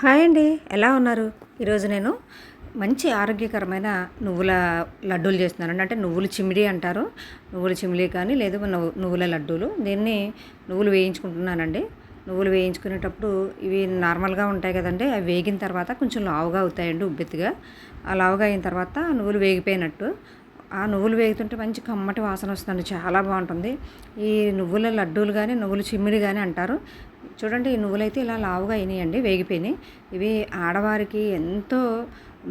Hi అండి, ఎలా ఉన్నారు? ఈరోజు నేను మంచి ఆరోగ్యకరమైన నువ్వుల లడ్డూలు చేస్తున్నానండి. అంటే నువ్వుల చిమిడి అంటారు. నువ్వుల చిమిడి కానీ లేదు నువ్వుల లడ్డూలు. దీన్ని నువ్వులు వేయించుకుంటున్నానండి. నువ్వులు వేయించుకునేటప్పుడు ఇవి నార్మల్గా ఉంటాయి కదండి. అవి వేగిన తర్వాత కొంచెం లావుగా అవుతాయండి, ఉబ్బెత్తుగా. ఆ లావుగా అయిన తర్వాత నువ్వులు వేగిపోయినట్టు. ఆ నువ్వులు వేగుతుంటే మంచి కమ్మటి వాసన వస్తుందండి, చాలా బాగుంటుంది. ఈ నువ్వుల లడ్డూలు కానీ నువ్వుల చిమ్మిడి కానీ అంటారు. చూడండి, ఈ నువ్వులైతే ఇలా లావుగా అయినాయండి, వేగిపోయినాయి. ఇవి ఆడవారికి ఎంతో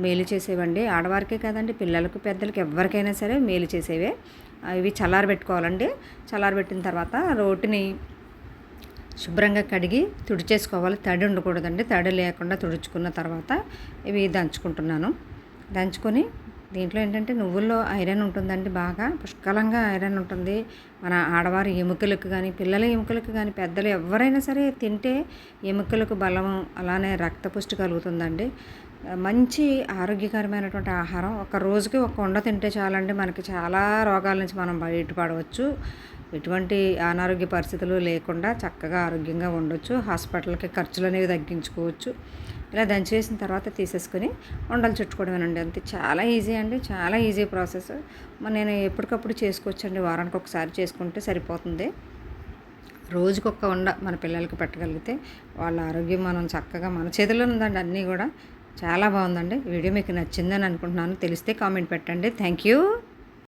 మేలు చేసేవండి. ఆడవారికే కాదండి, పిల్లలకు పెద్దలకు ఎవరికైనా సరే మేలు చేసేవే. ఇవి చల్లారబెట్టుకోవాలండి. చల్లారబెట్టిన తర్వాత రోటిని శుభ్రంగా కడిగి తుడిచేసుకోవాలి. తడి ఉండకూడదండి. తడి లేకుండా తుడుచుకున్న తర్వాత ఇవి దంచుకుంటున్నాను. దంచుకొని దీంట్లో ఏంటంటే నువ్వుల్లో ఐరన్ ఉంటుందండి, బాగా పుష్కలంగా ఐరన్ ఉంటుంది. మన ఆడవారి ఎముకలకు కానీ పిల్లల ఎముకలకు కానీ పెద్దలు ఎవరైనా సరే తింటే ఎముకలకు బలం, అలానే రక్తపుష్టి కలుగుతుందండి. మంచి ఆరోగ్యకరమైనటువంటి ఆహారం. ఒక రోజుకి ఒక ఉండ తింటే చాలండి, మనకి చాలా రోగాల నుంచి మనం బయటపడవచ్చు. ఎటువంటి అనారోగ్య పరిస్థితులు లేకుండా చక్కగా ఆరోగ్యంగా ఉండొచ్చు. హాస్పిటల్కి ఖర్చులు అనేవి తగ్గించుకోవచ్చు. ఇలా దంచేసిన తర్వాత తీసేసుకొని ఉండలు చుట్టుకోవడమేనండి, అంతే. చాలా ఈజీ అండి, చాలా ఈజీ ప్రాసెస్. నేను ఎప్పటికప్పుడు చేసుకోవచ్చండి. వారానికి ఒకసారి చేసుకుంటే సరిపోతుంది. రోజుకొక ఉండ మన పిల్లలకి పెట్టగలిగితే వాళ్ళ ఆరోగ్యం మనం చక్కగా మన చేతిలో ఉందండి. అన్నీ కూడా చాలా బాగుందండి. వీడియో మీకు నచ్చిందని అనుకుంటున్నాను. తెలిస్తే కామెంట్ పెట్టండి. Thank you.